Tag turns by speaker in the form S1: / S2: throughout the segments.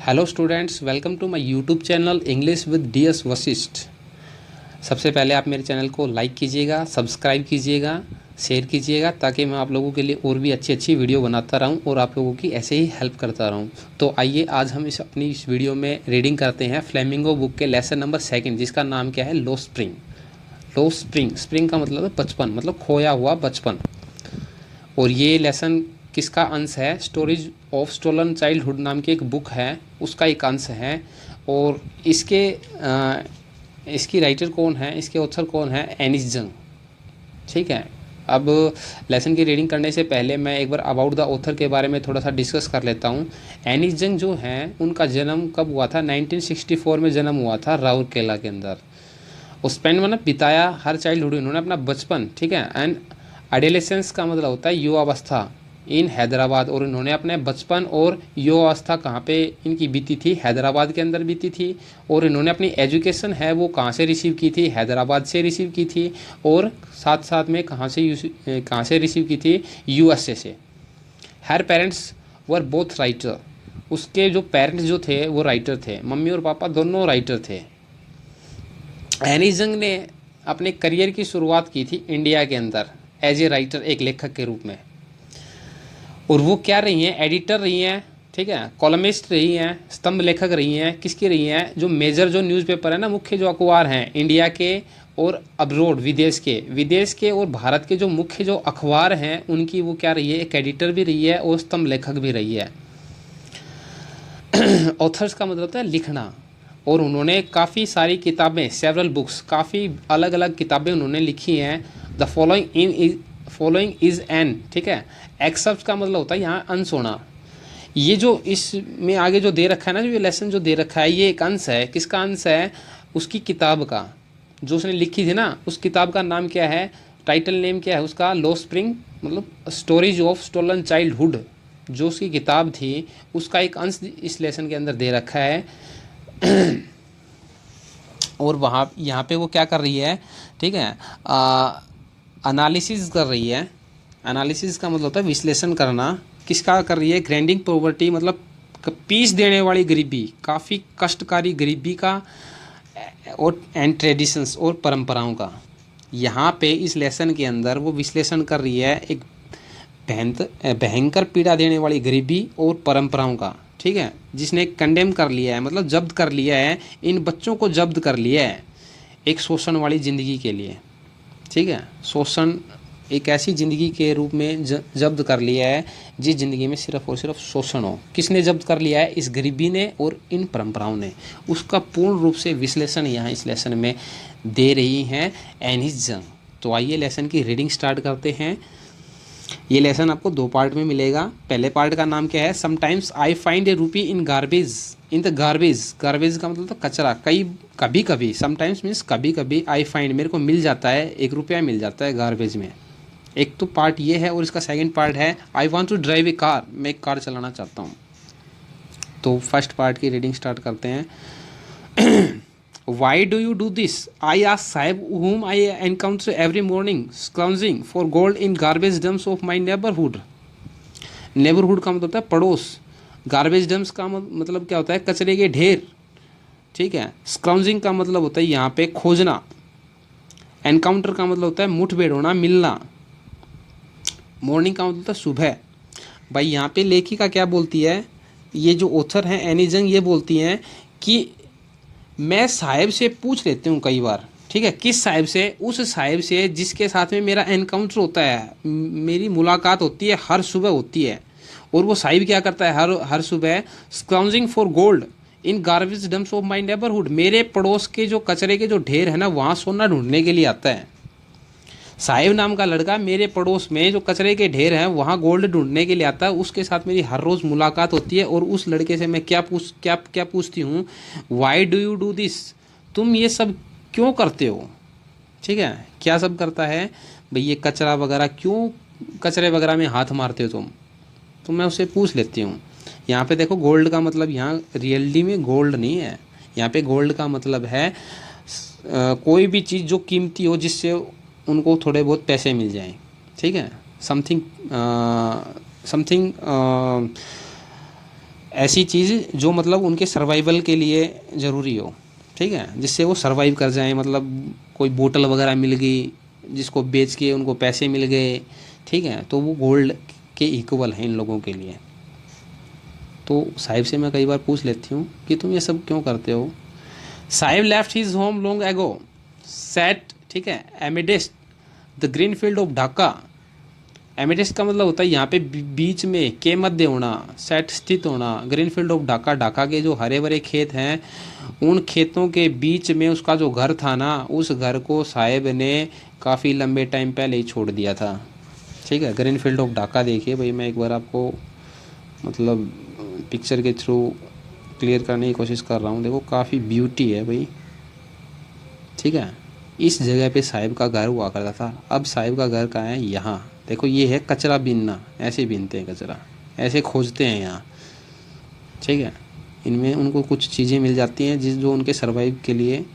S1: Hello students, welcome to my YouTube channel English with DS Vashishtha. सबसे पहले आप मेरे चैनल को लाइक कीजिएगा, सब्सक्राइब कीजिएगा, शेयर कीजिएगा ताकि मैं आप लोगों के लिए और भी अच्छी अच्छी वीडियो बनाता रहूं और आप लोगों की ऐसे ही हेल्प करता रहूं। तो आइए आज हम इस वीडियो में रीडिंग करते हैं फ्लेमिंगो बुक के लेसन नंबर 2 जिसका नाम क्या है, लो स्प्रिंग। लो स्प्रिंग, स्प्रिंग का मतलब है बचपन, मतलब खोया हुआ बचपन। और ये लेसन किसका अंश है? स्टोरीज ऑफ स्टोलन चाइल्डहुड नाम की एक बुक है, उसका एक अंश है। और इसकी राइटर कौन है, इसके ऑथर कौन है? एनिस जंग। ठीक है। अब लेसन की रीडिंग करने से पहले मैं एक बार अबाउट द ऑथर के बारे में थोड़ा सा डिस्कस कर लेता हूँ। एनिस जंग जो हैं उनका जन्म कब हुआ था? 1964 में जन्म हुआ था राउरकेला के अंदर। और स्पेंड मतलब बिताया हर चाइल्डहुड, इन्होंने अपना बचपन, ठीक है, एंड एडोलेसेंस का मतलब होता है युवावस्था, इन हैदराबाद। और इन्होंने अपने बचपन और युवावस्था कहाँ पे इनकी बीती थी? हैदराबाद के अंदर बीती थी। और इन्होंने अपनी एजुकेशन है वो कहाँ से रिसीव की थी? हैदराबाद से रिसीव की थी। और साथ साथ में कहाँ से रिसीव की थी? यूएसए से। हर पेरेंट्स वर बोथ राइटर, उसके जो पेरेंट्स जो थे वो राइटर थे, मम्मी और पापा दोनों राइटर थे। एनिस जंग ने अपने करियर की शुरुआत की थी इंडिया के अंदर एज ए राइटर, एक लेखक के रूप में। और वो क्या रही हैं? एडिटर रही हैं, ठीक है, कॉलमिस्ट रही हैं, स्तंभ लेखक रही हैं। किसकी रही हैं? जो मेजर जो न्यूज़पेपर है ना, मुख्य जो अखबार हैं इंडिया के और अब्रोड, विदेश के और भारत के जो मुख्य जो अखबार हैं उनकी वो क्या रही है? एक एडिटर भी रही है और स्तंभ लेखक भी रही है। ऑथर्स का मतलब होता है लिखना। और उन्होंने काफ़ी सारी किताबें, सेवरल बुक्स, काफ़ी अलग अलग किताबें उन्होंने लिखी हैं। द फॉलोइंग इज एन, ठीक है, एक्सेप्ट का मतलब होता है यहाँ अंश होना। ये जो इसमें आगे जो दे रखा है ना, जो ये लेसन जो दे रखा है, ये एक अंश है। किसका अंश है? उसकी किताब का, जो उसने लिखी थी ना, उस किताब का नाम क्या है? टाइटल नेम क्या है उसका? लो स्प्रिंग, मतलब स्टोरीज ऑफ स्टोलन चाइल्डहुड, जो उसकी किताब थी उसका एक अंश इस लेसन के अंदर दे रखा है। और वहाँ यहाँ पे वो क्या कर रही है, ठीक है, एनालिसिस कर रही है। एनालिसिस का मतलब होता है विश्लेषण करना। किसका कर रही है? ग्रैंडिंग पॉवर्टी, मतलब पीस देने वाली गरीबी, काफ़ी कष्टकारी गरीबी का, और एंड ट्रेडिशंस, और परंपराओं का। यहाँ पे इस लेसन के अंदर वो विश्लेषण कर रही है एक भयंकर पीड़ा देने वाली गरीबी और परंपराओं का, ठीक है, जिसने कंडेम कर लिया है, मतलब जब्त कर लिया है, इन बच्चों को जब्त कर लिया है एक शोषण वाली ज़िंदगी के लिए। ठीक है, शोषण एक ऐसी ज़िंदगी के रूप में जब्त कर लिया है जिस ज़िंदगी में सिर्फ और सिर्फ शोषण हो। किसने जब्त कर लिया है? इस गरीबी ने और इन परंपराओं ने। उसका पूर्ण रूप से विश्लेषण यहाँ इस लेसन में दे रही हैं एनिस जंग। तो आइए लेसन की रीडिंग स्टार्ट करते हैं। ये लेसन आपको 2 पार्ट में मिलेगा। पहले पार्ट का नाम क्या है? समटाइम्स आई फाइंड ए रूपी in garbage, in the garbage. Garbage का मतलब तो कचरा। कभी कभी, समटाइम्स मीन्स कभी कभी, आई फाइंड मेरे को मिल जाता है, 1 रुपया मिल जाता है गार्बेज में। एक तो पार्ट ये है। और इसका सेकंड पार्ट है I want to drive a car, मैं एक कार चलाना चाहता हूँ। तो फर्स्ट पार्ट की रीडिंग स्टार्ट करते हैं। Why do you do this? I asked Saib, whom I encounter every morning, scrounging for gold in garbage dumps of my neighborhood. Neighborhood का मतलब होता है पड़ोस। गार्बेज डम्प्स का मतलब क्या होता है? कचरे के ढेर। ठीक है। स्क्राउजिंग का मतलब होता है यहाँ पे खोजना। एनकाउंटर का मतलब होता है मुठभेड़ होना, मिलना। मॉर्निंग का मतलब होता है सुबह। भाई यहाँ पे लेखिका क्या बोलती है? ये जो ऑथर हैं एनिस जंग, ये बोलती हैं कि मैं साहिब से पूछ लेती हूँ कई बार, ठीक है। किस साहिब से? उस साहिब से जिसके साथ में मेरा एनकाउंटर होता है, मेरी मुलाकात होती है, हर सुबह होती है। और वो साहिब क्या करता है हर सुबह? Scrounging for gold in garbage dumps of my neighbourhood, मेरे पड़ोस के जो कचरे के जो ढेर है ना, वहाँ सोना ढूंढने के लिए आता है। साहिब नाम का लड़का मेरे पड़ोस में जो कचरे के ढेर हैं वहाँ गोल्ड ढूंढने के लिए आता है। उसके साथ मेरी हर रोज़ मुलाकात होती है। और उस लड़के से मैं क्या पूछती हूँ? Why do you do this? तुम ये सब क्यों करते हो? ठीक है, क्या सब करता है भाई? ये कचरा वगैरह क्यों, कचरे वगैरह में हाथ मारते हो तुम? तो मैं उससे पूछ लेती हूँ। यहाँ पे देखो, गोल्ड का मतलब यहाँ रियलिटी में गोल्ड नहीं है। यहाँ पे गोल्ड का मतलब है कोई भी चीज़ जो कीमती हो, जिससे उनको थोड़े बहुत पैसे मिल जाएं। ठीक है, समथिंग ऐसी चीज़ जो मतलब उनके सर्वाइवल के लिए ज़रूरी हो, ठीक है, जिससे वो सर्वाइव कर जाएं। मतलब कोई बोतल वगैरह मिल गई जिसको बेच के उनको पैसे मिल गए, ठीक है, तो वो गोल्ड के इक्वल हैं इन लोगों के लिए। तो साहिब से मैं कई बार पूछ लेती हूँ कि तुम ये सब क्यों करते हो। Sahib left his home long ago set, ठीक है, amidst the green field of Dhaka. Amidst का मतलब होता है यहाँ पे बीच में, के मध्य होना, सेट स्थित होना, green field of Dhaka, Dhaka के जो हरे भरे खेत हैं उन खेतों के बीच में उसका जो घर था ना, उस घर को साहिब ने काफ़ी लंबे टाइम पहले ही छोड़ दिया था, ठीक है। ग्रीन फील्ड ऑफ ढाका देखिए भाई, मैं एक बार आपको मतलब पिक्चर के थ्रू क्लियर करने की कोशिश कर रहा हूँ। देखो काफ़ी ब्यूटी है भाई, ठीक है। इस जगह पे साहिब का घर हुआ करता था। अब साहिब का घर कहाँ है, यहाँ देखो, ये है कचरा बीनना, ऐसे बीनते हैं कचरा, ऐसे खोजते हैं यहाँ, ठीक है। इनमें उनको कुछ चीज़ें मिल जाती हैं जिस जो उनके सर्वाइव के लिए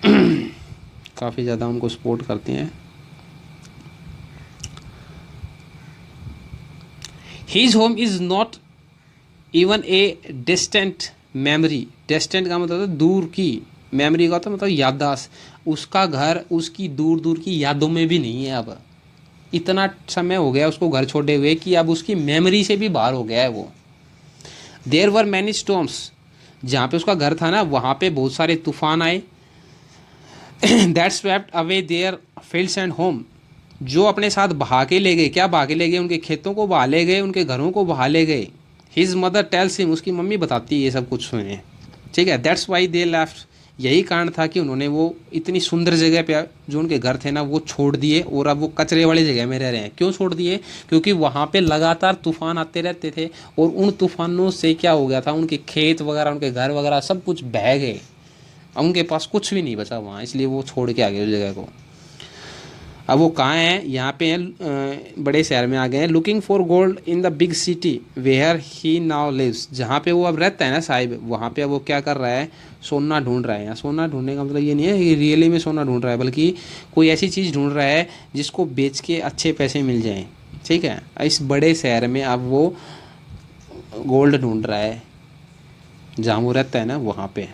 S1: काफ़ी ज़्यादा उनको सपोर्ट करती हैं। His home is not even a distant memory. Distant का मतलब दूर की, मेमोरी का तो मतलब याददाश्त। उसका घर उसकी दूर दूर की यादों में भी नहीं है। अब इतना समय हो गया उसको घर छोड़े हुए कि अब उसकी मेमोरी से भी बाहर हो गया है वो। देयर वर मैनी स्टॉर्म्स, जहाँ पे उसका घर था ना वहाँ पे बहुत सारे तूफान आए। That swept away there fields and home, जो अपने साथ बहा के ले गए। क्या बहा के ले गए? उनके खेतों को बहा ले गए, उनके घरों को बहा ले गए। हिज मदर टेल्स हिम, उसकी मम्मी बताती है ये सब कुछ सुने, ठीक है। दैट्स वाई दे लेफ्ट, यही कारण था कि उन्होंने वो इतनी सुंदर जगह पे जो उनके घर थे ना वो छोड़ दिए और अब वो कचरे वाली जगह में रह रहे हैं। क्यों छोड़ दिए? क्योंकि वहाँ पे लगातार तूफान आते रहते थे और उन तूफानों से क्या हो गया था, उनके खेत वगैरह, उनके घर वगैरह सब कुछ बह गए। उनके पास कुछ भी नहीं बचा वहाँ, इसलिए वो छोड़ के आ गए उस जगह को। अब वो कहाँ हैं? यहाँ पे हैं, बड़े शहर में आ गए हैं। Looking for gold in the big city where he now lives, जहाँ पे वो अब रहता है ना साहिब, वहाँ पे अब वो क्या कर रहा है? सोना ढूंढ रहा है। यहाँ सोना ढूंढने का मतलब ये नहीं है कि रियली में सोना ढूंढ रहा है, बल्कि कोई ऐसी चीज़ ढूंढ रहा है जिसको बेच के अच्छे पैसे मिल जाएं, ठीक है। इस बड़े शहर में अब वो गोल्ड ढूंढ रहा है जहाँ वो रहता है ना वहाँ पे।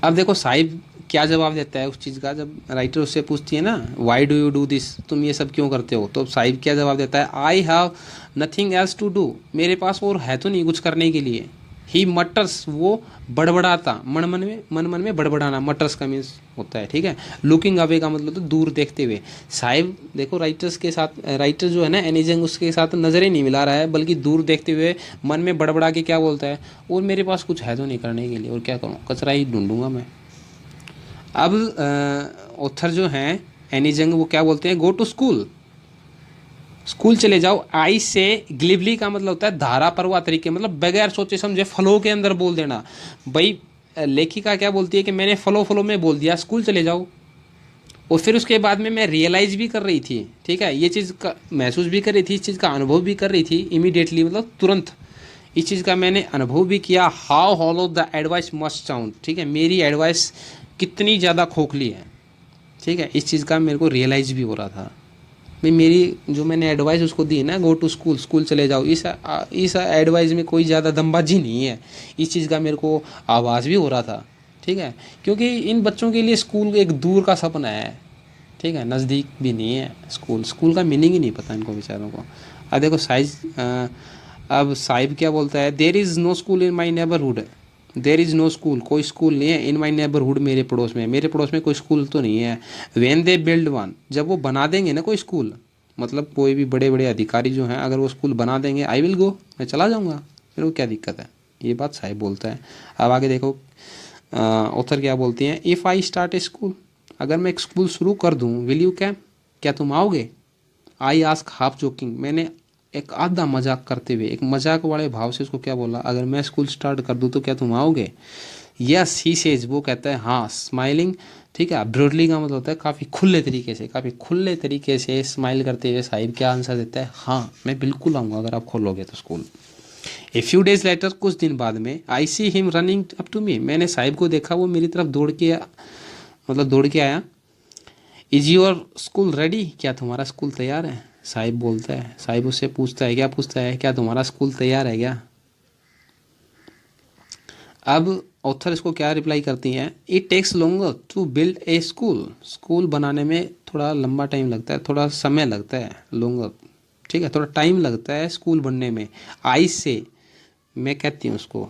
S1: अब देखो साहिब क्या जवाब देता है उस चीज़ का, जब राइटर उससे पूछती है ना why do you do this, तुम ये सब क्यों करते हो, तो साहिब क्या जवाब देता है? I have nothing else to do, मेरे पास और है तो नहीं कुछ करने के लिए। ही मटर्स, वो बड़बड़ाता, मन मन में बड़बड़ाना, मटर्स का मीन्स होता है, ठीक है। लुकिंग अवे का मतलब तो दूर देखते हुए। साहिब देखो राइटर्स के साथ, राइटर जो है ना एनीजंग, उसके साथ नज़रें नहीं मिला रहा है बल्कि दूर देखते हुए मन में बड़बड़ा के क्या बोलता है? और मेरे पास कुछ है तो नहीं करने के लिए, और क्या करूँ, कचरा ही ढूंढूंगा मैं। अब ऑथर जो हैं एनीजंग, वो क्या बोलते हैं? गो टू स्कूल, स्कूल चले जाओ। आई से ग्लिबली का मतलब होता है धारा प्रवाह तरीके, मतलब बगैर सोचे समझे फ्लो के अंदर बोल देना। भाई लेखिका क्या बोलती है कि मैंने फ्लो में बोल दिया स्कूल चले जाओ, और फिर उसके बाद में मैं रियलाइज भी कर रही थी, ठीक है, ये चीज़ का महसूस भी कर रही थी, इस चीज़ का अनुभव भी कर रही थी इमीडिएटली, मतलब तुरंत इस चीज़ का मैंने अनुभव भी किया। How hollow the advice must sound, ठीक है, मेरी एडवाइस कितनी ज़्यादा खोखली है, ठीक है, इस चीज़ का मेरे को रियलाइज़ भी हो रहा था। भाई मेरी जो मैंने एडवाइस उसको दी ना, गो टू स्कूल, स्कूल चले जाओ, इस एडवाइस में कोई ज़्यादा दमबाजी नहीं है, इस चीज़ का मेरे को आवाज़ भी हो रहा था, ठीक है। क्योंकि इन बच्चों के लिए स्कूल एक दूर का सपना है, ठीक है, नज़दीक भी नहीं है स्कूल। स्कूल का मीनिंग ही नहीं पता इनको बेचारों को। अब देखो अब साहिब क्या बोलता है? There is no school in my neighbourhood, there is no school, कोई स्कूल नहीं है। इन माई नेबरहुड, मेरे पड़ोस में, मेरे पड़ोस में कोई स्कूल तो नहीं है। व्हेन दे बिल्ड वन, जब वो बना देंगे ना कोई स्कूल, मतलब कोई भी बड़े बड़े अधिकारी जो हैं अगर वो स्कूल बना देंगे, आई विल गो, मैं चला जाऊँगा, मेरे को क्या दिक्कत है, ये बात साहिब बोलता है। अब आगे देखो ऑथर क्या बोलती हैं? If I start A school, अगर मैं एक स्कूल शुरू कर दूँ, विल यू कैम, क्या तुम आओगे? आई आस्क हाफ जोकिंग, मैंने एक आधा मजाक करते हुए, एक मजाक वाले भाव से उसको क्या बोला? अगर मैं स्कूल स्टार्ट कर दूँ तो क्या तुम आओगे? यस ही सेज, वो कहता है हाँ, स्माइलिंग, ठीक है। ब्रॉडली का मतलब होता है काफ़ी खुले तरीके से, काफ़ी खुले तरीके से स्माइल करते हुए साहिब क्या आंसर देता है? हाँ मैं बिल्कुल आऊँगा अगर आप खोलोगे तो school. A few days later, कुछ दिन बाद में, I see him running up to me, मैंने साहिब को देखा वो मेरी तरफ दौड़ के मतलब दौड़ के आया। इज योर स्कूल रेडी, क्या तुम्हारा स्कूल तैयार है? साहिब बोलता है, साहिब उससे पूछता है, क्या पूछता है, क्या तुम्हारा स्कूल तैयार है क्या? अब ऑथर इसको क्या रिप्लाई करती हैं, it takes longer to build a school, school बनाने में थोड़ा लंबा टाइम लगता है, थोड़ा समय लगता है, लॉन्गर, ठीक है, थोड़ा टाइम लगता है स्कूल बनने में। आई से, मैं कहती हूँ उसको,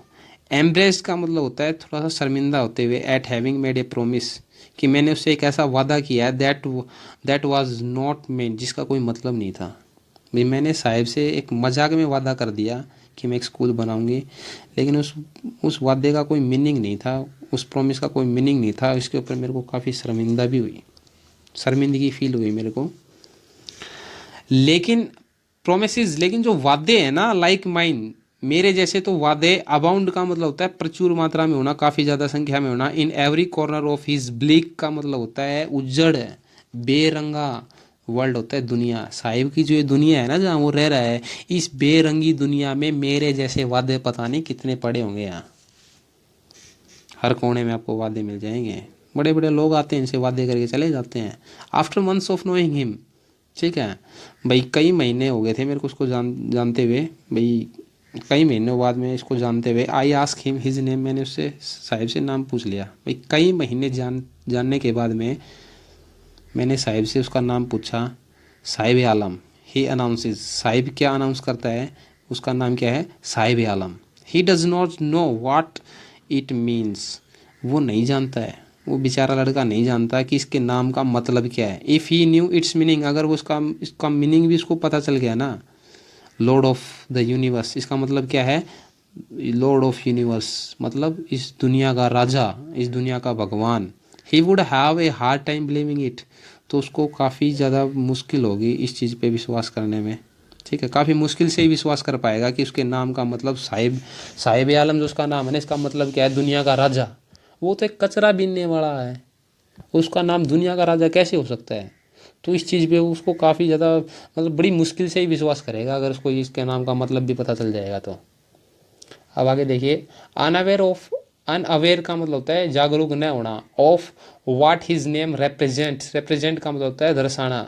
S1: एम्ब्रेस्ड का मतलब होता है थोड़ा सा शर्मिंदा होते हुए, eight having made a promise, कि मैंने उससे एक ऐसा वादा किया है, दैट वाज नॉट मेन, जिसका कोई मतलब नहीं था। भाई मैंने साहिब से एक मजाक में वादा कर दिया कि मैं एक स्कूल बनाऊंगी, लेकिन उस वादे का कोई मीनिंग नहीं था, उस प्रॉमिस का कोई मीनिंग नहीं था। इसके ऊपर मेरे को काफ़ी शर्मिंदा भी हुई, शर्मिंदगी फील हुई मेरे को। लेकिन प्रोमिसेस, लेकिन जो वादे हैं ना, लाइक माइन, मेरे जैसे तो वादे, अबाउंड का मतलब होता है प्रचुर मात्रा में होना, काफ़ी ज़्यादा संख्या में होना। In every corner of his bleak का मतलब होता है उज्जड़, बेरंगा वर्ल्ड होता है दुनिया। साहिब की जो ये दुनिया है ना, जहाँ वो रह रहा है, इस बेरंगी दुनिया में मेरे जैसे वादे पता नहीं कितने पड़े होंगे। यहाँ हर कोने में आपको वादे मिल जाएंगे, बड़े बड़े लोग आते हैं, इनसे वादे करके चले जाते हैं। After months of knowing him, ठीक है भाई, कई महीने हो गए थे मेरे को उसको जानते हुए, भाई कई महीनों बाद में इसको जानते हुए, I ask him his name, मैंने उससे साहिब से नाम पूछ लिया। भाई कई महीने जानने के बाद में मैंने साहिब से उसका नाम पूछा, साहिब आलम। ही अनाउंसेस, साहिब क्या अनाउंस करता है, उसका नाम क्या है, Sahib Alam. He does not know what it means, वो नहीं जानता है, वो बेचारा लड़का नहीं जानता कि इसके नाम का मतलब क्या है। If he new it's meaning, अगर वो इसका मीनिंग भी उसको पता चल गया ना, लॉर्ड ऑफ द यूनिवर्स, इसका मतलब क्या है, लॉर्ड ऑफ यूनिवर्स मतलब इस दुनिया का राजा, इस दुनिया का भगवान। He would have a hard time believing it, तो उसको काफ़ी ज़्यादा मुश्किल होगी इस चीज़ पे विश्वास करने में, ठीक है, काफ़ी मुश्किल से ही विश्वास कर पाएगा कि उसके नाम का मतलब साहिब, साहिब आलम जो उसका नाम है ना, इसका मतलब क्या है, दुनिया का राजा। वो तो एक कचरा बीनने वाला है, उसका नाम दुनिया का राजा कैसे हो सकता है? तो इस चीज़ पे उसको काफ़ी ज़्यादा, मतलब बड़ी मुश्किल से ही विश्वास करेगा अगर उसको इसके नाम का मतलब भी पता चल जाएगा तो। अब आगे देखिए, अनअवेयर ऑफ, अनअवेयर का मतलब होता है जागरूक न होना, of what his name represent, represent का मतलब होता है दर्शाना।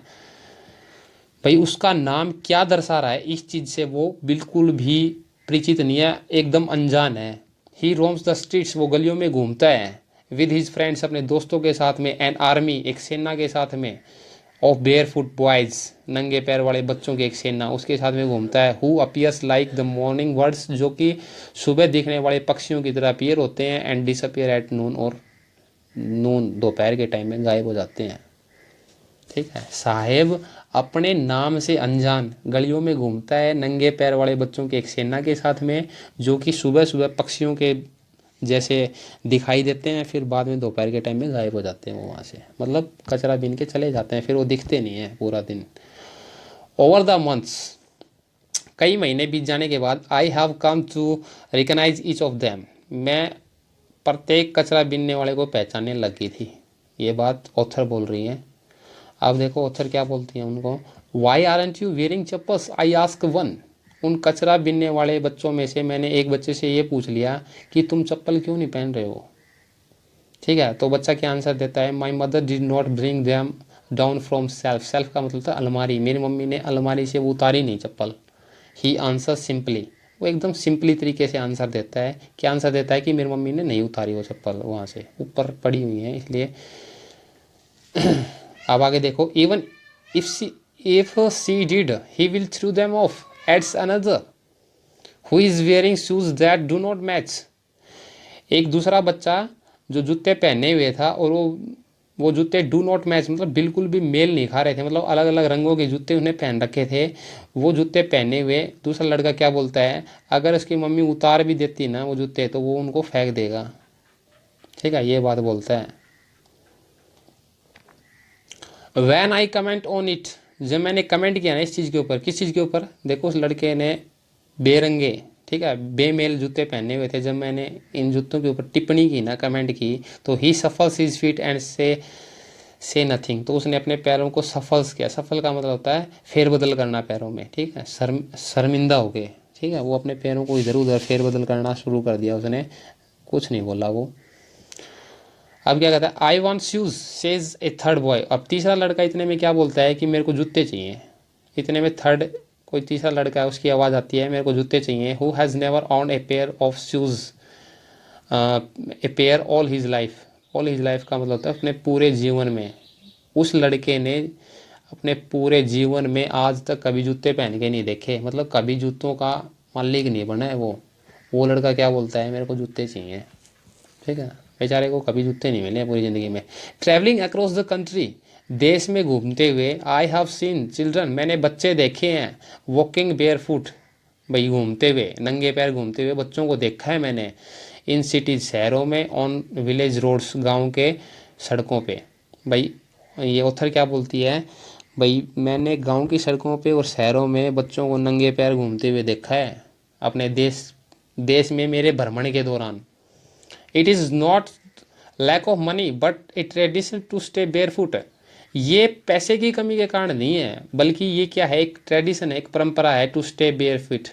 S1: भाई उसका नाम क्या दर्शा रहा है, इस चीज़ से वो बिल्कुल भी परिचित नहीं है, एकदम अनजान है। ही रोम्स द स्ट्रीट्स, वो गलियों में घूमता है, विद हिज फ्रेंड्स, अपने दोस्तों के साथ में, एन आर्मी, एक सेना के साथ में, ऑफ बेयर फुट बॉयज, नंगे पैर वाले बच्चों की एक सेना, उसके साथ में घूमता है। Who appears like the morning birds, जो कि सुबह दिखने वाले पक्षियों की तरह अपीयर होते हैं, एंड डिसअपियर एट नून, और नून दोपहर के टाइम में गायब हो जाते हैं, ठीक है। साहेब अपने नाम से अनजान गलियों में घूमता है, नंगे पैर वाले बच्चों की एक सेना के साथ में, जो कि सुबह सुबह पक्षियों के जैसे दिखाई देते हैं, फिर बाद में दोपहर के टाइम में गायब हो जाते हैं वो वहाँ से, मतलब कचरा बीन के चले जाते हैं, फिर वो दिखते नहीं हैं पूरा दिन। ओवर द मंथ्स, कई महीने बीत जाने के बाद, I have come to recognise each of them, मैं प्रत्येक कचरा बीनने वाले को पहचानने लगी थी। ये बात ऑथर बोल रही है। अब देखो ऑथर क्या बोलती हैं उनको, why aren't you wearing chappals, I ask one, उन कचरा बीनने वाले बच्चों में से मैंने एक बच्चे से ये पूछ लिया कि तुम चप्पल क्यों नहीं पहन रहे हो, ठीक है। तो बच्चा क्या आंसर देता है, my mother did not bring them down from self, self का मतलब था अलमारी, मेरी मम्मी ने अलमारी से वो उतारी नहीं चप्पल। ही आंसर सिंपली, वो एकदम सिंपली तरीके से आंसर देता है, क्या आंसर देता है कि मेरी मम्मी ने नहीं उतारी वो चप्पल, वहाँ से ऊपर पड़ी हुई है इसलिए। अब आगे देखो, even if she did he will throw them off, adds another who is wearing shoes that do not match, एक दूसरा बच्चा जो जूते पहने हुए था, और वो जूते डू नॉट मैच मतलब बिल्कुल भी मेल नहीं खा रहे थे, मतलब अलग अलग रंगों के जूते उन्हें पहन रखे थे, वो जूते पहने हुए दूसरा लड़का क्या बोलता है, अगर उसकी मम्मी उतार भी देती ना वो जूते तो वो उनको फेंक देगा, ठीक है, ये बात बोलता है। When I comment on it, जब मैंने कमेंट किया ना इस चीज़ के ऊपर, किस चीज़ के ऊपर, देखो उस लड़के ने बेरंगे, ठीक है, बेमेल जूते पहने हुए थे, जब मैंने इन जूतों के ऊपर टिप्पणी की ना, कमेंट की, तो ही सफल्स हिज फीट एंड से नथिंग, तो उसने अपने पैरों को सफल्स किया, सफल का मतलब होता है फेरबदल करना पैरों में, ठीक है, शर्मिंदा हो गए, ठीक है, वो अपने पैरों को इधर उधर फेरबदल करना शुरू कर दिया उसने, कुछ नहीं बोला वो। अब क्या कहता है, I want shoes says A third boy, अब तीसरा लड़का इतने में क्या बोलता है कि मेरे को जूते चाहिए, इतने में थर्ड कोई तीसरा लड़का है, उसकी आवाज़ आती है, मेरे को जूते चाहिए। Who has never on A pair of shoes a pair all his life. All his life का मतलब होता है अपने पूरे जीवन में। उस लड़के ने अपने पूरे जीवन में आज तक कभी जूते पहन के नहीं देखे, मतलब कभी जूतों का मालिक नहीं बना है वो लड़का क्या बोलता है, मेरे को जूते चाहिए। ठीक है, बेचारे को कभी जूते नहीं मिले पूरी ज़िंदगी में। ट्रैवलिंग अक्रॉस द कंट्री, देश में घूमते हुए। आई हैव सीन चिल्ड्रन, मैंने बच्चे देखे हैं। वॉकिंग बेयर फुट, भाई घूमते हुए, नंगे पैर घूमते हुए बच्चों को देखा है मैंने। इन सिटीज, शहरों में। ऑन विलेज रोड्स, गांव के सड़कों पे। भाई ये ऑथर क्या बोलती है, भाई मैंने गांव की सड़कों पे और शहरों में बच्चों को नंगे पैर घूमते हुए देखा है अपने देश में मेरे भ्रमण के दौरान। It is not lack of money but a tradition to stay barefoot. ये पैसे की कमी के कारण नहीं है, बल्कि ये क्या है, एक ट्रेडिशन है, एक परंपरा है। टू स्टे बेयरफुट,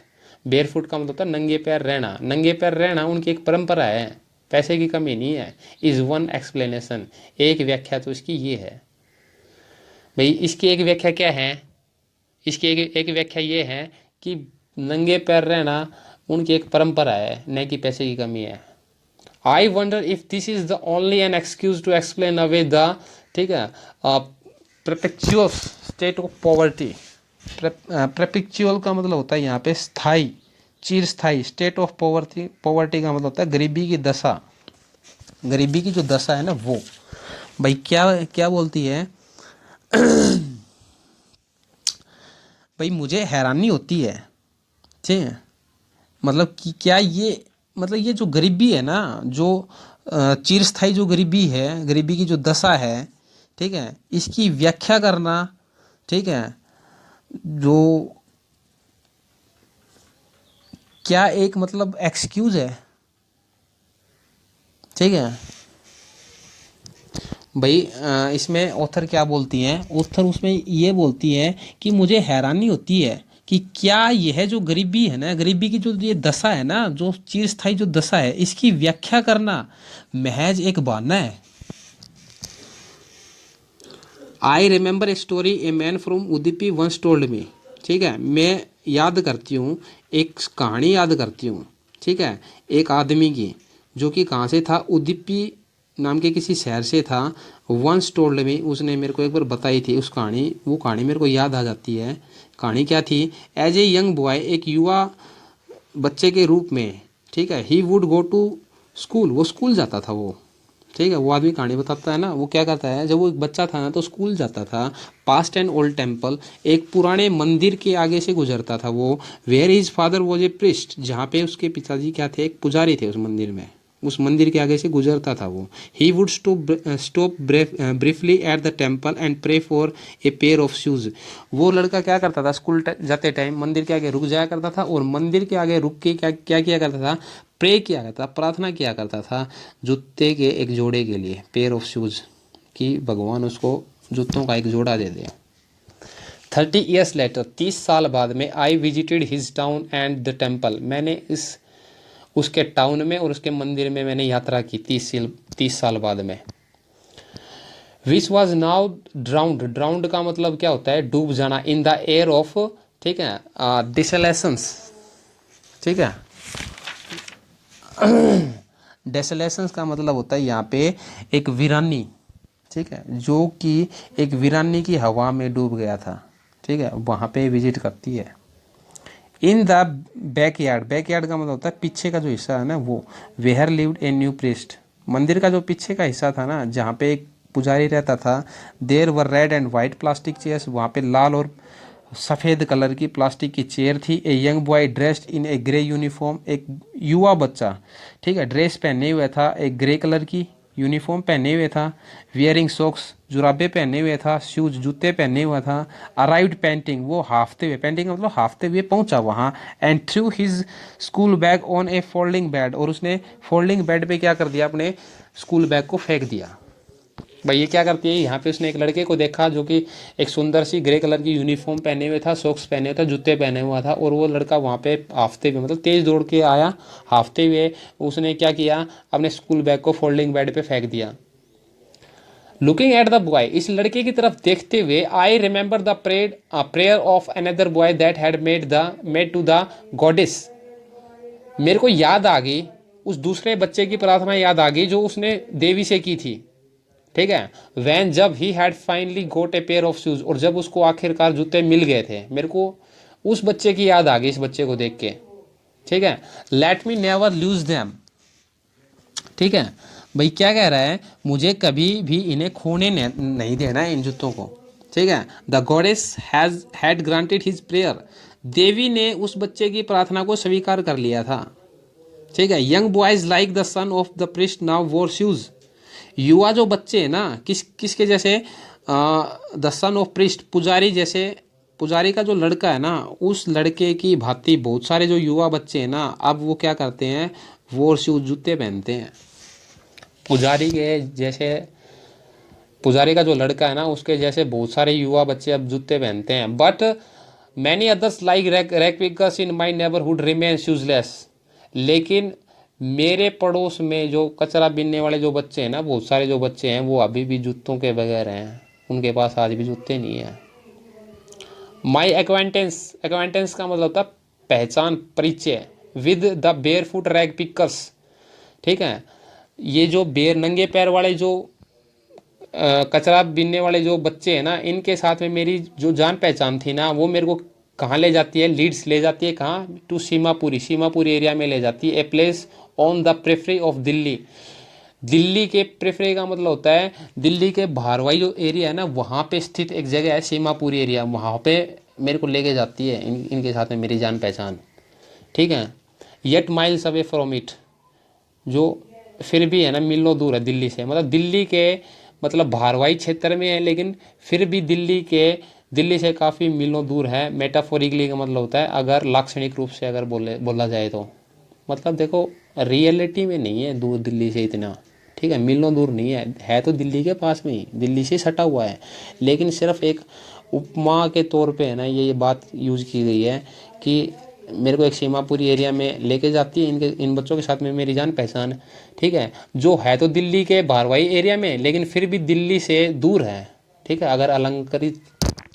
S1: बेयरफुट का मतलब होता है नंगे पैर रहना। नंगे पैर रहना उनकी एक परंपरा है, पैसे की कमी नहीं है। इज़ वन एक्सप्लेनेशन, एक व्याख्या तो इसकी ये है। भाई इसकी एक व्याख्या क्या है, इसकी एक व्याख्या ये है कि नंगे पैर रहना उनकी एक परंपरा है, न कि पैसे की कमी है। I wonder if this is the only an excuse to explain away the, ठीक है, perpetual state of poverty. Perpetual का मतलब होता है यहाँ पे स्थाई, चिरस्थाई। स्टेट ऑफ पॉवर्टी, पॉवर्टी का मतलब होता है गरीबी की दशा। गरीबी की जो दशा है ना वो। भाई क्या क्या बोलती है भाई मुझे हैरानी होती है, ठीक है, मतलब कि क्या ये, मतलब ये जो गरीबी है ना, जो चिरस्थाई जो गरीबी है, गरीबी की जो दशा है, ठीक है, इसकी व्याख्या करना, ठीक है, जो क्या एक मतलब एक्सक्यूज है। ठीक है भाई, इसमें ऑथर क्या बोलती हैं, ऑथर उसमें ये बोलती है कि मुझे हैरानी होती है कि क्या यह जो गरीबी है ना, गरीबी की जो ये दशा है ना, जो चिरस्थायी जो दशा है, इसकी व्याख्या करना महज एक बहाना है। I remember a story a man from Udupi once told me. ठीक है, मैं याद करती हूँ, एक कहानी याद करती हूँ, ठीक है, एक आदमी की, जो कि कहाँ से था, उदुपी नाम के किसी शहर से था। वंस टोल्ड मी, उसने मेरे को एक बार बताई थी उस कहानी, वो कहानी मेरे को याद आ जाती है। कहानी क्या थी, एज ए यंग बॉय, एक युवा बच्चे के रूप में, ठीक है, he would go to school, वो स्कूल जाता था वो। ठीक है, वो आदमी कहानी बताता है ना, वो क्या करता है, जब वो एक बच्चा था ना तो स्कूल जाता था। पास्ट एन ओल्ड टेम्पल, एक पुराने मंदिर के आगे से गुजरता था वो। Where his father was a priest, जहाँ पे उसके पिताजी क्या थे, एक पुजारी थे उस मंदिर में, उस मंदिर के आगे से गुजरता था वो। He would stop briefly at the temple and pray for a pair of shoes. वो लड़का क्या करता था, स्कूल जाते टाइम मंदिर के आगे रुक जाया करता था, और मंदिर के आगे रुक के क्या क्या किया करता था, प्रे किया करता था, प्रार्थना किया करता था जूते के एक जोड़े के लिए, पेयर ऑफ शूज़, कि भगवान उसको जूतों का एक जोड़ा दे दे। 30 ईयर्स लेटर, 30 साल बाद में, I visited his town and the temple, मैंने इस उसके टाउन में और उसके मंदिर में मैंने यात्रा की 30 साल बाद में। Which was now drowned, drowned का मतलब क्या होता है, डूब जाना। इन द एयर ऑफ, ठीक है, डिसलेशंस, ठीक है, डेसोलेशंस का मतलब होता है यहाँ पे एक वीरानी, ठीक है, जो कि एक वीरानी की हवा में डूब गया था। ठीक है, वहाँ पे विजिट करती है। इन द बैकयार्ड, बैकयार्ड का मतलब होता है पीछे का जो हिस्सा है ना वो। Where lived a new priest, मंदिर का जो पीछे का हिस्सा था ना, जहाँ पे एक पुजारी रहता था। There were red and white plastic chairs, वहाँ पे लाल और सफ़ेद कलर की प्लास्टिक की चेयर थी। A young boy dressed in A grey uniform, एक युवा बच्चा, ठीक है, ड्रेस पहने हुए था, एक ग्रे कलर की यूनिफॉर्म पहने हुए था। वियरिंग सॉक्स, जुराबे पहने हुए था। शूज, जूते पहने हुआ था। अराइव्ड पेंटिंग, वो हाफते हुए, पेंटिंग मतलब हाफते हुए पहुंचा वहाँ। And through his school bag on A folding bed, और उसने फोल्डिंग बेड पे क्या कर दिया, अपने स्कूल बैग को फेंक दिया। भाई ये क्या करती है, यहाँ पे उसने एक लड़के को देखा जो कि एक सुंदर सी ग्रे कलर की यूनिफॉर्म पहने हुए था, सॉक्स पहने हुए था, जूते पहने हुआ था, और वो लड़का वहाँ पे हाफते हुए, मतलब तेज दौड़ के आया, हाफते हुए उसने क्या किया, अपने स्कूल बैग को फोल्डिंग बेड पे फेंक दिया। लुकिंग एट द बॉय, इस लड़के की तरफ देखते हुए, I remember the prayer of another boy that had made to the goddess, मेरे को याद आ गई उस दूसरे बच्चे की प्रार्थना याद आ गई जो उसने देवी से की थी, ठीक है। वैन, जब he had finally got a pair of shoes, और जब उसको आखिरकार जूते मिल गए थे, मेरे को उस बच्चे की याद आ गई इस बच्चे को देख के, ठीक है। Let me never lose them, ठीक है। भाई क्या कह रहा है, मुझे कभी भी इन्हें खोने नहीं देना है इन जूतों को, ठीक है। The goddess had granted his prayer, देवी ने उस बच्चे की प्रार्थना को स्वीकार कर लिया था, ठीक है। Young boys like the son of the priest now वोर शूज, युवा जो बच्चे हैं ना, किसके जैसे, द सन ऑफ प्रिस्ट, पुजारी जैसे, पुजारी का जो लड़का है ना, उस लड़के की भांति बहुत सारे जो युवा बच्चे हैं ना, अब वो क्या करते हैं, वो शूज जूते पहनते हैं पुजारी के जैसे। पुजारी का जो लड़का है ना, उसके जैसे बहुत सारे युवा बच्चे अब जूते पहनते हैं। But many others like ragpickers in my neighbourhood remain shoeless, लेकिन मेरे पड़ोस में जो कचरा बीनने वाले जो बच्चे हैं ना, बहुत सारे जो बच्चे हैं, वो अभी भी जूतों के बगैर हैं, उनके पास आज भी जूते नहीं है। माई एक्वेंटेंस, एक्वेंटेंस का मतलब होता है पहचान, परिचय, with the bare foot rag pickers, ठीक है। ये जो बेर नंगे पैर वाले जो कचरा बीनने वाले जो बच्चे हैं ना, इनके साथ में मेरी जो जान पहचान थी ना, वो मेरे को कहाँ ले जाती है, लीड्स ले जाती है, कहाँ, टू सीमापुरी, सीमापुरी एरिया में ले जाती है। A place on the periphery of Delhi, Delhi के प्रेफरी का मतलब होता है दिल्ली के भारवाई जो एरिया है ना, वहाँ पे स्थित एक जगह है सीमापुरी एरिया, वहाँ पे मेरे को लेके जाती है इनके साथ में मेरी जान पहचान, ठीक है। Yet miles away from it, जो फिर भी है ना मीलों दूर है दिल्ली से, मतलब दिल्ली के मतलब भारवाई क्षेत्र में है, लेकिन फिर भी दिल्ली से काफ़ी मीलों दूर है। मेटाफोरिकली का मतलब होता है अगर लाक्षणिक रूप से अगर बोला जाए तो, मतलब देखो रियलिटी में नहीं है दूर दिल्ली से इतना, ठीक है, मीलों दूर नहीं है तो दिल्ली के पास में ही, दिल्ली से सटा हुआ है, लेकिन सिर्फ एक उपमा के तौर पे है ना ये बात यूज की गई है कि मेरे को एक सीमापुरी एरिया में लेके जाती है, इन बच्चों के साथ में मेरी जान पहचान, ठीक है, जो है तो दिल्ली के भारवाई एरिया में, लेकिन फिर भी दिल्ली से दूर है, ठीक है। अगर अलंकृत,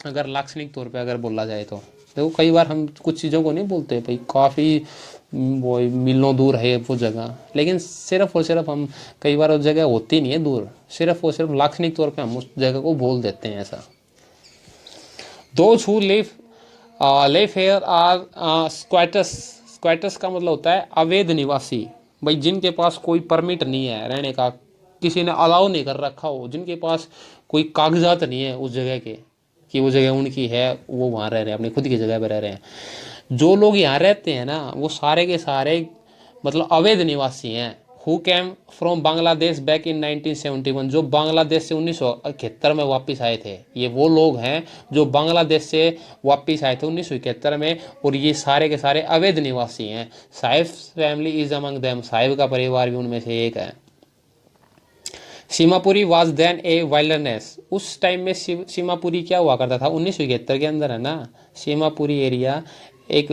S1: अगर लाक्षणिक तौर पे अगर बोला जाए तो देखो, कई बार हम कुछ चीज़ों को नहीं बोलते भाई काफ़ी वो मीलों दूर है वो जगह, लेकिन सिर्फ और सिर्फ हम कई बार उस जगह होती नहीं है दूर, सिर्फ और सिर्फ लाक्षणिक तौर पे हम उस जगह को बोल देते हैं ऐसा। Those who live here are squatters, squatters का मतलब होता है अवैध निवासी, भाई जिनके पास कोई परमिट नहीं है रहने का, किसी ने अलाउ नहीं कर रखा हो, जिनके पास कोई कागजात नहीं है उस जगह के कि वो जगह उनकी है, वो वहाँ रह रहे हैं, अपनी खुद की जगह पर रह रहे हैं। जो लोग यहाँ रहते हैं ना, वो सारे के सारे मतलब अवैध निवासी हैं। Who came from Bangladesh back in 1971, जो बांग्लादेश से 1971 में वापस आए थे, ये वो लोग हैं जो बांग्लादेश से वापस आए थे 1971 में, और ये सारे के सारे अवैध निवासी हैं। Sahib family is among them, Sahib का परिवार भी उनमें से एक है। Seemapuri was then a wilderness, उस टाइम में सीमापुरी क्या हुआ करता था 1971 के अंदर, है ना, सीमापुरी एरिया एक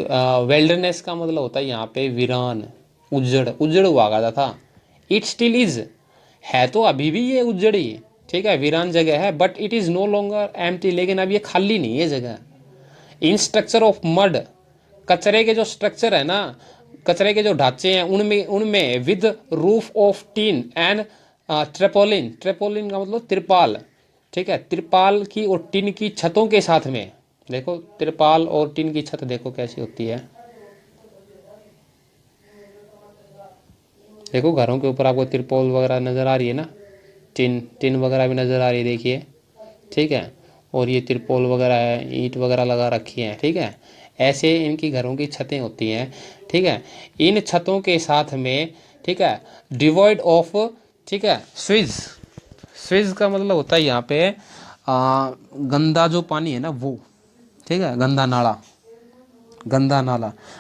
S1: वेल्डरनेस का मतलब होता है यहाँ पे वीरान, उजड़ हुआ करता था। इट स्टिल इज, है तो अभी भी ये उजड़ी, ठीक है, वीरान जगह है, but it is no longer empty, लेकिन अब ये खाली नहीं है जगह। इन स्ट्रक्चर ऑफ मड, कचरे के जो स्ट्रक्चर है ना, कचरे के जो ढांचे हैं उनमें उनमें with roof of tin and tarpaulin, tarpaulin का मतलब तिरपाल, ठीक है, तिरपाल की और टीन की छतों के साथ में, देखो तिरपाल और टीन की छत देखो कैसी होती है, देखो घरों के ऊपर आपको तिरपाल वगैरह नज़र आ रही है ना, टिन वगैरह भी नज़र आ रही है, देखिए, ठीक है, और ये तिरपाल वगैरह है, ईंट वगैरह लगा रखी है, ठीक है, ऐसे इनकी घरों की छतें होती हैं, ठीक है। इन छतों के साथ में, ठीक है, डिवॉइड ऑफ, ठीक है, स्विज का मतलब होता है यहाँ पे गंदा जो पानी है ना वो, ठीक है, गंदा नाला,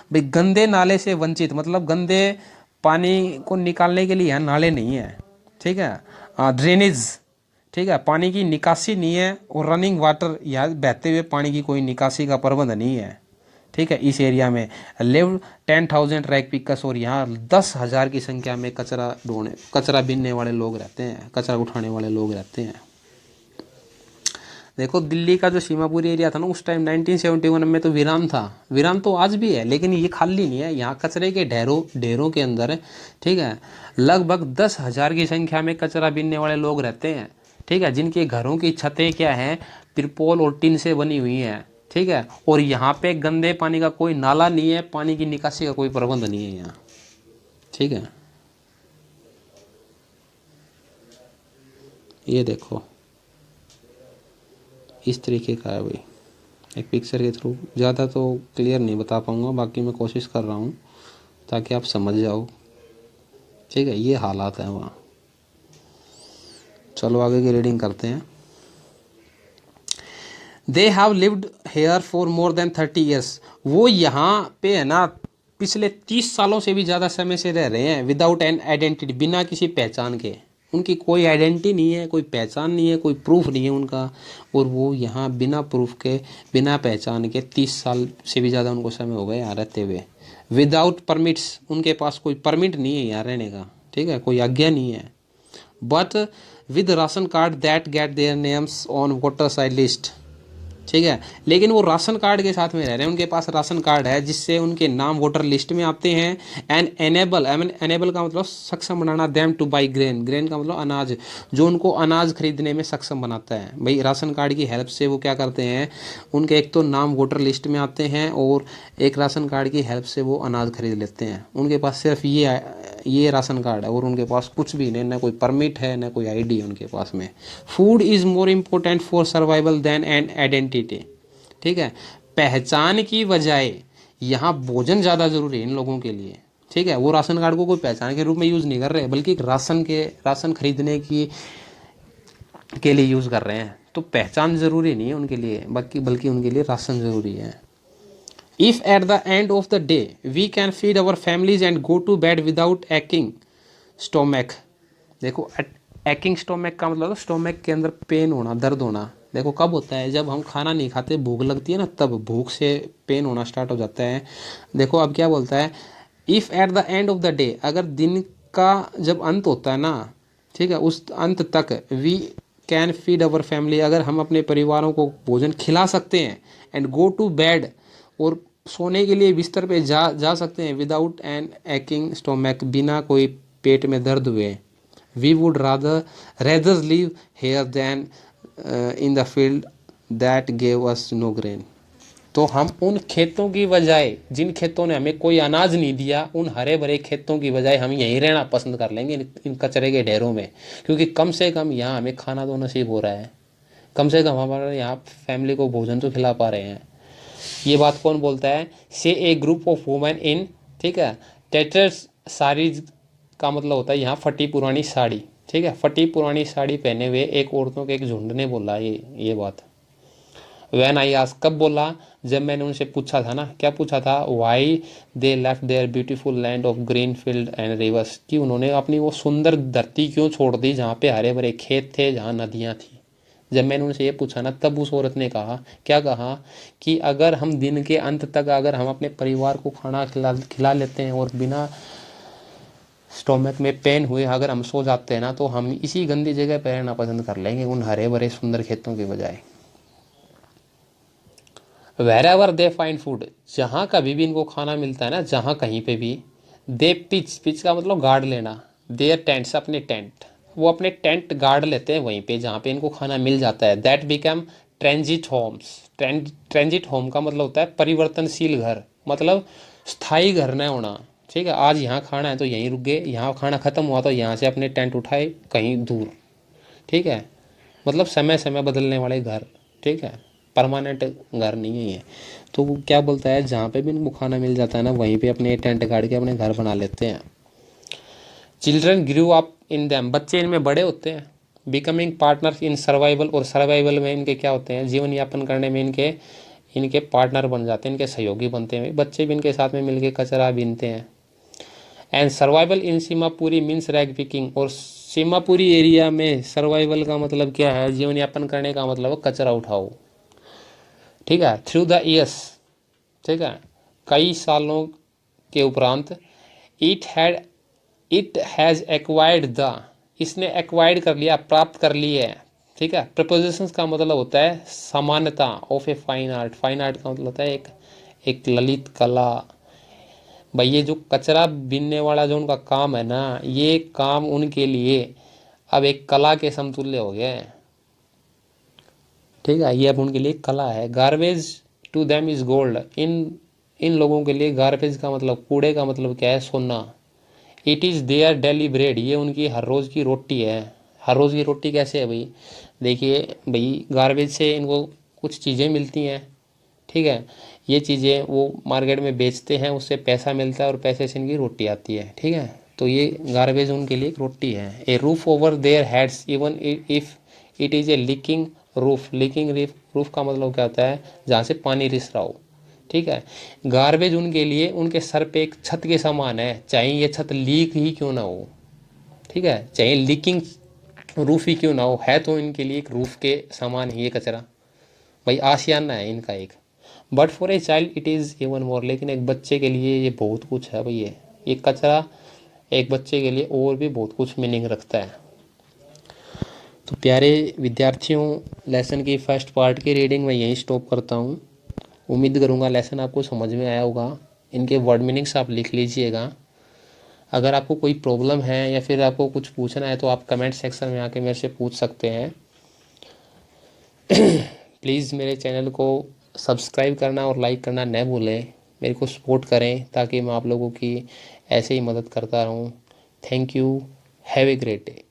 S1: भाई गंदे नाले से वंचित, मतलब गंदे पानी को निकालने के लिए यहाँ नाले नहीं है, ठीक है। ड्रेनेज, ठीक है, पानी की निकासी नहीं है, और रनिंग वाटर, यहाँ बहते हुए पानी की कोई निकासी का प्रबंध नहीं है, ठीक है। इस एरिया में लिव 10,000 रैग पिकर्स, और यहाँ 10,000 की संख्या में कचरा बीनने वाले लोग रहते हैं, कचरा उठाने वाले लोग रहते हैं। देखो दिल्ली का जो सीमापुरी एरिया था ना उस टाइम 1971 में तो वीरान था, वीरान तो आज भी है, लेकिन ये खाली नहीं है, यहाँ कचरे के ढेरों ढेरों के अंदर, ठीक है, लगभग 10,000 की संख्या में कचरा बीनने वाले लोग रहते हैं, ठीक है, जिनके घरों की छतें क्या हैं, तिरपोल और टीन से बनी हुई हैं, ठीक है, और यहाँ पे गंदे पानी का कोई नाला नहीं है, पानी की निकासी का कोई प्रबंध नहीं है यहाँ, ठीक है। ये देखो इस तरीके का है भाई, एक पिक्चर के थ्रू, ज़्यादा तो क्लियर नहीं बता पाऊँगा, बाकी मैं कोशिश कर रहा हूँ ताकि आप समझ जाओ, ठीक है। ये हालात हैं वहाँ। चलो आगे की रीडिंग करते हैं। They have lived here for more than 30 years, वो यहाँ पे है ना पिछले 30 सालों से भी ज़्यादा समय से रह रहे हैं, विदाउट एन आइडेंटिटी, बिना किसी पहचान के, उनकी कोई आइडेंटिटी नहीं है, कोई पहचान नहीं है, कोई प्रूफ नहीं है उनका, और वो यहाँ बिना प्रूफ के, बिना पहचान के 30 साल से भी ज़्यादा उनको समय हो गए यहाँ रहते हुए। विदाउट परमिट्स, उनके पास कोई परमिट नहीं है यहाँ रहने का, ठीक है, कोई आज्ञा नहीं है। But with ration card that get their names on voter side list, ठीक है, लेकिन वो राशन कार्ड के साथ में रह रहे हैं, उनके पास राशन कार्ड है जिससे उनके नाम वोटर लिस्ट में आते हैं। एंड एनेबल, एनेबल का मतलब सक्षम बनाना, them to buy grain, grain का मतलब अनाज, जो उनको अनाज खरीदने में सक्षम बनाता है। भाई राशन कार्ड की हेल्प से वो क्या करते हैं, उनके एक तो नाम वोटर लिस्ट में आते हैं, और एक राशन कार्ड की हेल्प से वो अनाज खरीद लेते हैं। उनके पास सिर्फ ये राशन कार्ड है, और उनके पास कुछ भी नहीं, ना कोई परमिट है, ना कोई आईडी है उनके पास में। Food is more important for survival than an identity, ठीक है, पहचान की बजाय यहाँ भोजन ज़्यादा जरूरी है इन लोगों के लिए, ठीक है। वो राशन कार्ड को कोई पहचान के रूप में यूज़ नहीं कर रहे, बल्कि राशन खरीदने के लिए यूज़ कर रहे हैं। तो पहचान ज़रूरी नहीं है उनके लिए, बल्कि उनके लिए राशन ज़रूरी है। If at the end of the day we can feed our families and go to bed without aching stomach, देखो एक्किंग स्टोमक का मतलब स्टोमक के अंदर पेन होना, दर्द होना। देखो कब होता है, जब हम खाना नहीं खाते, भूख लगती है ना, तब भूख से पेन होना स्टार्ट हो जाता है। देखो अब क्या बोलता है, if at the end of the day, अगर दिन का जब अंत होता है ना, ठीक है, उस अंत तक we can feed our family, अगर हम अपने परिवारों को भोजन खिला सकते हैं, एंड गो टू बेड, और सोने के लिए बिस्तर पे जा सकते हैं, विदाउट एन एक्किंग स्टोमक, बिना कोई पेट में दर्द हुए, we would rather live here than in the field that gave us no grain, तो हम उन खेतों की बजाय, जिन खेतों ने हमें कोई अनाज नहीं दिया, उन हरे भरे खेतों की बजाय हम यहीं रहना पसंद कर लेंगे, इन कचरे के ढेरों में, क्योंकि कम से कम यहाँ हमें खाना तो नसीब हो रहा है, कम से कम हमारे यहाँ फैमिली को भोजन तो खिला पा रहे हैं। ये बात कौन बोलता है, से ए ग्रुप ऑफ वुमेन इन, ठीक है, टेटर्स साड़ीज का मतलब होता है यहाँ फटी पुरानी साड़ी, ठीक है, फटी पुरानी साड़ी पहने हुए एक औरतों के एक झुंड ने बोला ये बात। वैन आई आस्क, कब बोला, जब मैंने उनसे पूछा था ना, क्या पूछा था, why they left their beautiful land of green field and rivers, कि उन्होंने अपनी वो सुंदर धरती क्यों छोड़ दी जहाँ पे हरे भरे खेत थे, जहाँ नदियाँ थी। जब मैंने उनसे ये पूछा ना, तब उस औरत ने कहा, क्या कहा, कि अगर हम दिन के अंत तक अगर हम अपने परिवार को खाना खिला लेते हैं और बिना स्टोमक में पेन हुए अगर हम सो जाते हैं ना, तो हम इसी गंदी जगह पर रहना पसंद कर लेंगे उन हरे भरे सुंदर खेतों के बजाय। वेरेवर दे फाइंड फूड, जहाँ कभी भी इनको खाना मिलता है ना, जहाँ कहीं पे भी, दे पिच का मतलब गार्ड लेना, देयर टेंट्स, अपने टेंट, वो अपने टेंट गार्ड लेते हैं वहीं पे जहाँ पे इनको खाना मिल जाता है। दैट बिकम ट्रेंजिट होम्स, ट्रेंजिट होम का मतलब होता है परिवर्तनशील घर, मतलब स्थायी घर न होना, ठीक है, आज यहाँ खाना है तो यहीं रुक गए, यहाँ खाना खत्म हुआ तो यहाँ से अपने टेंट उठाए कहीं दूर, ठीक है, मतलब समय समय बदलने वाले घर, ठीक है, परमानेंट घर नहीं है ये। तो वो क्या बोलता है, जहाँ पे भी इनको खाना मिल जाता है ना, वहीं पे अपने टेंट गाड़ के अपने घर बना लेते हैं। Children grew up in them, बच्चे इनमें बड़े होते हैं। बिकमिंग पार्टनर्स इन सर्वाइवल, और सर्वाइवल में इनके क्या होते हैं, जीवन यापन करने में इनके पार्टनर बन जाते हैं, इनके सहयोगी बनते हैं, बच्चे भी इनके साथ में मिलके कचरा बीनते हैं। And survival in Seemapuri means rag picking, और सीमापुरी एरिया में सर्वाइवल का मतलब क्या है, जीवन यापन करने का मतलब कचरा उठाओ, ठीक है, थ्रू द ईयर्स, ठीक है, कई सालों के उपरांत, इट हैज़ एक्वायर्ड द, इसने एक्वायर्ड कर लिया, प्राप्त कर ली है, ठीक है। प्रपोजिशंस का मतलब होता है समानता of a fine art. Fine art का मतलब होता है एक ललित कला। भाई ये जो कचरा बीनने वाला जो उनका काम है ना, ये काम उनके लिए अब एक कला के समतुल्य हो गया है। ठीक है, ये अब उनके लिए कला है। Garbage to them is gold. इन इन लोगों के लिए गार्बेज का मतलब, कूड़े का मतलब क्या है? सोना। It is their daily bread. ये उनकी हर रोज़ की रोटी है। हर रोज़ की रोटी कैसे है भाई? देखिए भाई, गार्बेज से इनको कुछ चीज़ें मिलती हैं। ठीक है, ये चीज़ें वो मार्केट में बेचते हैं, उससे पैसा मिलता है और पैसे से इनकी रोटी आती है। ठीक है, तो ये गार्बेज उनके लिए एक रोटी है। A roof over their heads even if it is a leaking roof. Leaking roof का मतलब क्या होता है? जहाँ से पानी रिस रहा हो। ठीक है, गार्बेज उनके लिए उनके सर पे एक छत के समान है, चाहे ये छत लीक ही क्यों ना हो। ठीक है, चाहे लीकिंग रूफ ही क्यों ना हो, है तो इनके लिए एक रूफ के समान ही ये कचरा। भाई आशियाना है इनका एक। But for a child it is even more. लेकिन एक बच्चे के लिए ये बहुत कुछ है भाई। ये कचरा एक बच्चे के लिए और भी बहुत कुछ मीनिंग रखता है। तो प्यारे विद्यार्थियों, लेसन की फर्स्ट पार्ट की रीडिंग मैं यहीं स्टॉप करता हूँ। उम्मीद करूँगा लेसन आपको समझ में आया होगा। इनके वर्ड मीनिंग्स आप लिख लीजिएगा। अगर आपको कोई प्रॉब्लम है या फिर आपको कुछ पूछना है तो आप कमेंट सेक्शन में आके मेरे से पूछ सकते हैं। प्लीज़ मेरे चैनल को सब्सक्राइब करना और लाइक करना न भूलें। मेरे को सपोर्ट करें ताकि मैं आप लोगों की ऐसे ही मदद करता रहूं। Thank you. Have a great day.